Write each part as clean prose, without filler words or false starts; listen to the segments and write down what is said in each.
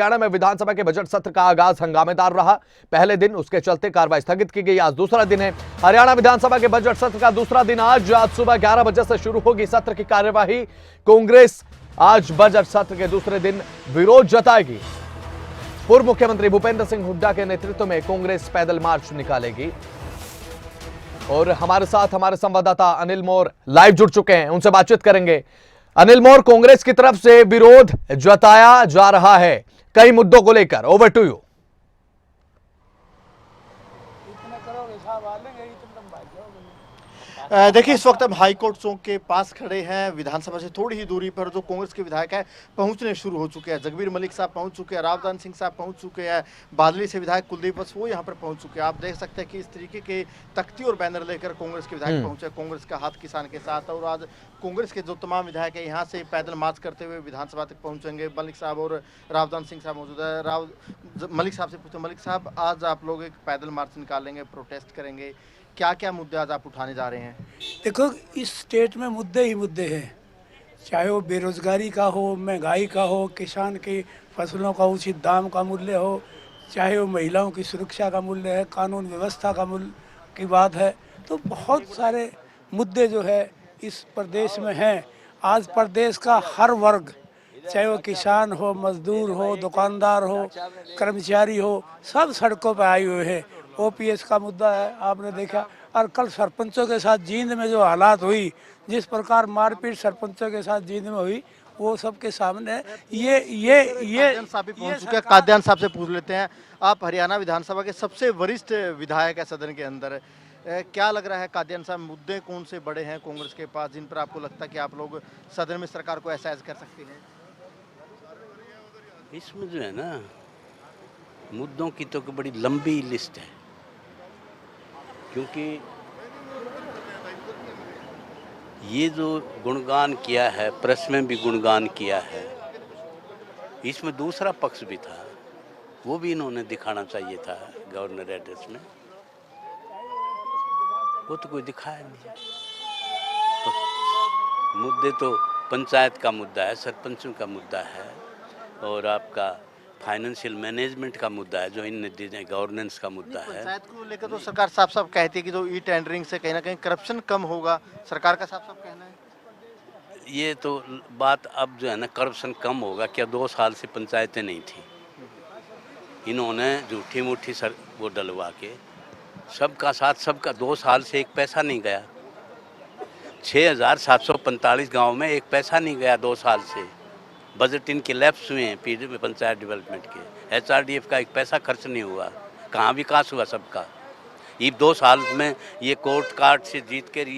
हरियाणा में विधानसभा के बजट सत्र का आगाज हंगामेदार रहा। पहले दिन उसके चलते कार्रवाई स्थगित की गई। आज दूसरा दिन है हरियाणा विधानसभा के बजट सत्र का। दूसरा दिन आज सुबह 11 बजे से शुरू होगी सत्र की कार्यवाही। कांग्रेस आज बजट सत्र के दूसरे दिन विरोध जताएगी। पूर्व मुख्यमंत्री भूपेंद्र सिंह हुड्डा के नेतृत्व में कांग्रेस पैदल मार्च निकालेगी। और हमारे साथ हमारे संवाददाता अनिल मोर लाइव जुड़ चुके हैं, उनसे बातचीत करेंगे। अनिल मोर, कांग्रेस की तरफ से विरोध जताया जा रहा है कई मुद्दों को लेकर, ओवर टू यू। देखिए, इस वक्त हम हाईकोर्ट चौक के पास खड़े हैं। विधानसभा से थोड़ी ही दूरी पर जो कांग्रेस के विधायक हैं पहुंचने शुरू हो चुके हैं। जगबीर मलिक साहब पहुंच चुके हैं, रावदान सिंह साहब पहुंच चुके हैं, बादली से विधायक कुलदीप बस वो यहां पर पहुंच चुके हैं। आप देख सकते हैं कि इस तरीके के तख्ती और बैनर लेकर कांग्रेस के विधायक पहुंचे। कांग्रेस का हाथ किसान के साथ, और आज कांग्रेस के जो तमाम विधायक है यहाँ से पैदल मार्च करते हुए विधानसभा तक पहुंचेंगे। मलिक साहब और रावदान सिंह साहब मौजूद है। मलिक साहब से पूछते, मलिक साहब आज आप लोग एक पैदल मार्च निकालेंगे, प्रोटेस्ट करेंगे, क्या क्या मुद्दे आज आप उठाने जा रहे हैं? देखो, इस स्टेट में मुद्दे ही मुद्दे हैं, चाहे वो बेरोजगारी का हो, महंगाई का हो, किसान की फसलों का उचित दाम का मूल्य हो, चाहे वो महिलाओं की सुरक्षा का मूल्य है, कानून व्यवस्था का मूल्य की बात है। तो बहुत सारे मुद्दे जो है इस प्रदेश में हैं। आज प्रदेश का हर वर्ग, चाहे वो किसान हो, मजदूर हो, दुकानदार हो, कर्मचारी हो, सब सड़कों पर आए हुए हैं। ओपीएस का मुद्दा है, आपने देखा। और कल सरपंचों के साथ जींद में जो हालात हुई, जिस प्रकार मारपीट सरपंचों के साथ जींद में हुई, वो सबके सामने है। कादियान साहब भी पहुंच चुके हैं। कादियान साहब से पूछ लेते हैं, आप हरियाणा विधानसभा के सबसे वरिष्ठ विधायक है सदन के अंदर, क्या लग रहा है कादियान साहब, मुद्दे कौन से बड़े हैं कांग्रेस के पास जिन पर आपको लगता है कि आप लोग सदन में सरकार को एहसास कर सकते हैं? इसमें जो है ना, मुद्दों की तो बड़ी लंबी लिस्ट है, क्योंकि ये जो गुणगान किया है, प्रेस में भी गुणगान किया है, इसमें दूसरा पक्ष भी था, वो भी इन्होंने दिखाना चाहिए था गवर्नर एड्रेस में, वो तो कोई दिखाया नहीं। तो मुद्दे तो पंचायत का मुद्दा है, सरपंचों का मुद्दा है, और आपका फाइनेंशियल मैनेजमेंट का मुद्दा है जो इन गवर्नेंस का मुद्दा है। पंचायत को लेकर तो सरकार साफ साफ कहती है कि जो ई टेंडरिंग से कहीं ना कहीं करप्शन कम होगा, सरकार का साफ साफ कहना है। ये तो बात अब जो है ना, करप्शन कम होगा क्या? 2 साल से पंचायतें नहीं थी, इन्होंने झूठी मूठी सर वो डलवा के सबका साथ सबका 2 साल से एक पैसा नहीं गया। 6745 गाँव में एक पैसा नहीं गया 2 साल से। बजट इनके लैप्स हुए हैं, पीडी में पंचायत डेवलपमेंट के, एचआरडीएफ का एक पैसा खर्च नहीं हुआ। कहाँ विकास हुआ सबका? ये 2 साल में ये कोर्ट कार्ड से जीत कर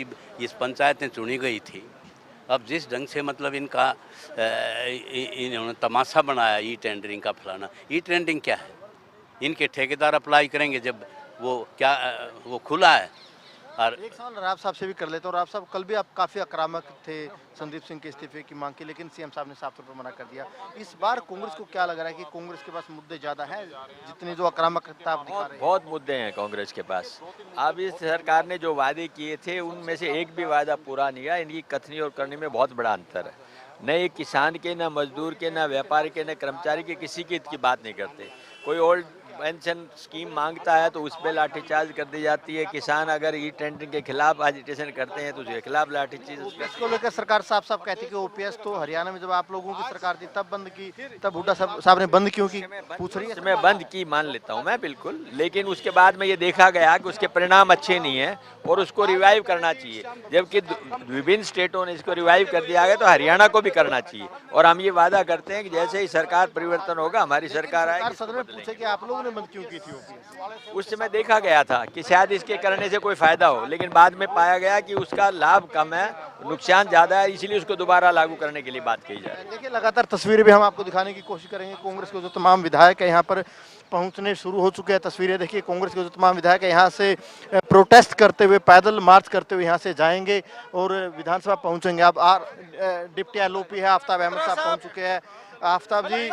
इस पंचायतें चुनी गई थी। अब जिस ढंग से मतलब इनका इन्होंने तमाशा बनाया ई टेंडरिंग का, फलाना ई टेंडरिंग क्या है? इनके ठेकेदार अप्लाई करेंगे जब वो क्या वो खुला है। और एक सवाल राव साहब से भी कर लेते हैं। राव साहब, कल भी आप काफ़ी आक्रामक थे संदीप सिंह के इस्तीफे की मांग की, लेकिन सीएम साहब ने साफ तौर पर मना कर दिया। इस बार कांग्रेस को क्या लग रहा है कि कांग्रेस के पास मुद्दे ज़्यादा हैं जितनी जो आक्रामकता आप दिखा रहे हैं? बहुत मुद्दे हैं कांग्रेस के पास। अब इस सरकार ने जो वादे किए थे उनमें से एक भी वादा पूरा नहीं हुआ। इनकी कथनी और करने में बहुत बड़ा अंतर है। न ये किसान के, न मजदूर के, न व्यापारी के, न कर्मचारी के, किसी की बात नहीं करते। कोई ओल्ड पेंशन स्कीम मांगता है तो उस पर लाठीचार्ज कर दी जाती है। किसान अगर ई टेंडरिंग के खिलाफ एजिटेशन करते हैं तो उसके खिलाफ लाठीचार्ज। इसको लेकर सरकार साफ साफ कहती है कि ओपीएस तो हरियाणा में जब आप लोगों की सरकार थी तब बंद की, तब हुड्डा साहब ने बंद क्यों की? पूछ रही है। मैं बंद की मान लेता हूं मैं, बिल्कुल, लेकिन उसके बाद में ये देखा गया कि उसके परिणाम अच्छे नहीं है और उसको रिवाइव करना चाहिए। जबकि विभिन्न स्टेटों ने इसको रिवाइव कर दिया गया तो हरियाणा को भी करना चाहिए। और हम ये वादा करते हैं कि जैसे ही सरकार परिवर्तन होगा, हमारी सरकार आएगी। सदन में पूछे कि आप लोगों ने बंद क्यों की थी ओपीएस? उस समय देखा गया था कि शायद इसके करने से कोई फायदा हो, लेकिन बाद में पाया गया कि उसका लाभ कम है, नुकसान ज्यादा है, इसलिए उसको दोबारा लागू करने के लिए बात की जाए। देखिए, लगातार तस्वीरें भी हम आपको दिखाने की कोशिश करेंगे। कांग्रेस के जो तमाम विधायक है यहाँ पर पहुंचने शुरू हो चुके हैं। तस्वीरें देखिए, कांग्रेस के जो तमाम विधायक है यहाँ से प्रोटेस्ट करते हुए, पैदल मार्च करते हुए यहाँ से जाएंगे और विधानसभा पहुंचेंगे। अब डिप्टी एलओपी है आफ्ताब अहमद साहब पहुंच चुके हैं। आफ्ताब जी,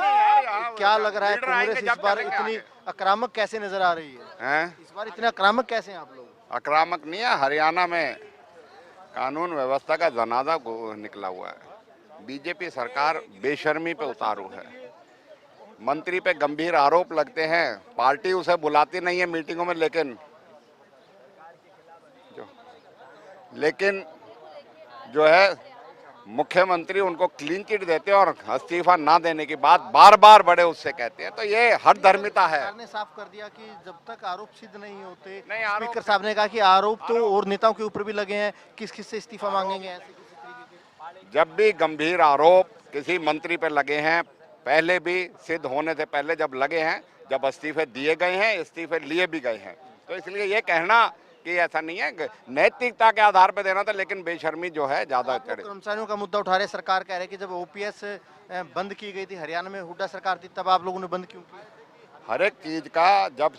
क्या लग रहा है कांग्रेस इस बार इतनी आक्रामक कैसे नजर आ रही है? इस बार इतने आक्रामक कैसे हैं आप लोग? आक्रामक नहीं है, हरियाणा में कानून व्यवस्था का जनाजा निकला हुआ है। बीजेपी सरकार बेशर्मी पे उतारू है। मंत्री पे गंभीर आरोप लगते हैं, पार्टी उसे बुलाती नहीं है मीटिंगों में, लेकिन जो है मुख्यमंत्री उनको क्लीन चिट देते हैं और इस्तीफा ना देने की बात बार बार बड़े उससे कहते हैं। तो ये हद धर्मिता है। सरकार ने साफ कर दिया कि जब तक आरोप सिद्ध नहीं होते, नहीं, आरोप- स्पीकर साहब ने कहा कि आरोप तो और नेताओं के ऊपर भी लगे हैं, किस किस से इस्तीफा मांगेंगे, ऐसे किसी तरीके के। जब भी गंभीर आरोप किसी मंत्री पे लगे हैं, पहले भी सिद्ध होने से पहले जब लगे हैं, जब इस्तीफे दिए गए हैं, इस्तीफे लिए भी गए हैं, तो इसलिए ये कहना कि ऐसा नहीं है, नैतिकता के आधार पर देना था, लेकिन बेशर्मी जो है ज्यादा आप लोग चढ़े। कर्मचारियों का मुद्दा उठा रहे, सरकार कह रही है कि जब ओपीएस बंद की गई थी, हरियाणा में हुड्डा सरकार थी, तब आप लोगों ने बंद क्यों की? हर एक चीज का जब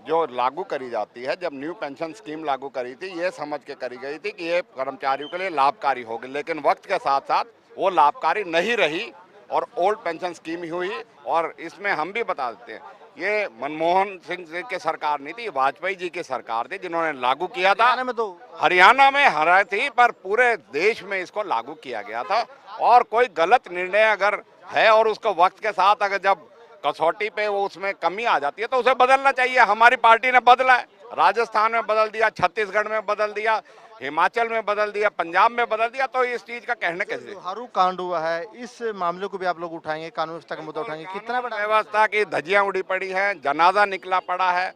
जो लागू करी जाती है, जब न्यू पेंशन स्कीम लागू करी थी, ये समझ के करी गई थी कि ये कर्मचारियों के लिए लाभकारी होगी, लेकिन वक्त के साथ साथ वो लाभकारी नहीं रही और ओल्ड पेंशन स्कीम ही हुई। और इसमें हम भी बता देते हैं, ये मनमोहन सिंह जी की सरकार नहीं थी, वाजपेयी जी की सरकार थी जिन्होंने लागू किया था। हरियाणा में तो हरियाणा में हरा थी, पर पूरे देश में इसको लागू किया गया था। और कोई गलत निर्णय अगर है और उसको वक्त के साथ अगर जब कसौटी पे वो उसमें कमी आ जाती है तो उसे बदलना चाहिए। हमारी पार्टी ने बदला है, राजस्थान में बदल दिया, छत्तीसगढ़ में बदल दिया, हिमाचल में बदल दिया, पंजाब में बदल दिया, तो इस चीज का कहने कैसे। हारू कांड हुआ है, इस मामले को भी आप लोग उठाएंगे, कानून व्यवस्था का मुद्दा उठाएंगे, कितना बड़ा व्यवस्था की धज्जियां उड़ी पड़ी हैं, जनाजा निकला पड़ा है।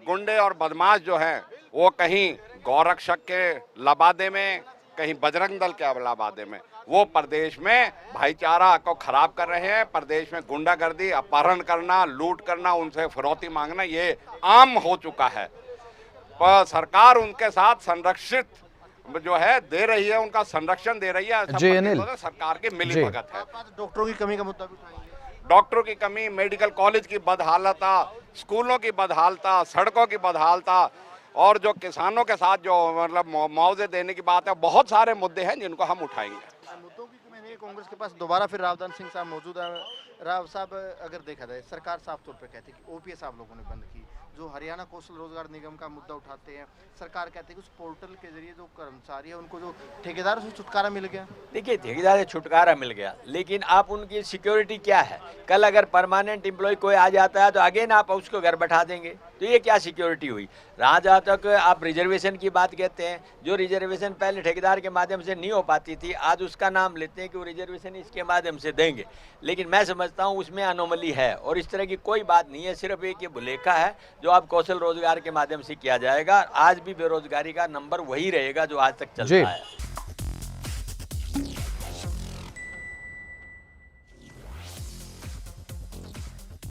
गुंडे और बदमाश जो हैं वो कहीं गौरक्षक के लबादे में, कहीं बजरंग दल के लबादे में, वो प्रदेश में भाईचारा को खराब कर रहे हैं। प्रदेश में गुंडागर्दी, अपहरण करना, लूट करना, उनसे फिरौती मांगना ये आम हो चुका है। पर सरकार उनके साथ संरक्षित जो है दे रही है, उनका संरक्षण दे रही है। जी अनिल, सरकार की मिली जी। भगत है। डॉक्टरों की कमी का मुद्दा भी उठाएंगे। डॉक्टरों की कमी, मेडिकल कॉलेज की बदहालता, स्कूलों की बदहालता, सड़कों की बदहालता, और जो किसानों के साथ जो मतलब मुआवजे देने की बात है, बहुत सारे मुद्दे हैं जिनको हम उठाएंगे। मुद्दों की कमी नहीं है, कांग्रेस के पास दोबारा फिर रावदान सिंह साहब मौजूद है। राव साहब, अगर देखा जाए, सरकार साफ तौर पे कहती है कि ओपीएस आप लोगों ने बंद की, जो हरियाणा कौशल रोजगार निगम का मुद्दा उठाते हैं, सरकार कहती है कि उस पोर्टल के जरिए जो कर्मचारी है उनको जो ठेकेदारों से छुटकारा मिल गया। देखिए, ठेकेदार से छुटकारा मिल गया, लेकिन आप उनकी सिक्योरिटी क्या है? कल अगर परमानेंट एम्प्लॉय कोई आ जाता है तो अगेन आप उसको घर बैठा देंगे, तो ये क्या सिक्योरिटी हुई? रहा जहाँ तक आप रिजर्वेशन की बात कहते हैं, जो रिजर्वेशन पहले ठेकेदार के माध्यम से नहीं हो पाती थी, आज उसका नाम लेते हैं कि वो रिजर्वेशन इसके माध्यम से देंगे, लेकिन मैं समझता हूँ उसमें अनोमली है और इस तरह की कोई बात नहीं है। सिर्फ एक ये भुलेखा है जो आप कौशल रोजगार के माध्यम से किया जाएगा। आज भी बेरोजगारी का नंबर वही रहेगा जो आज तक चल रहा है।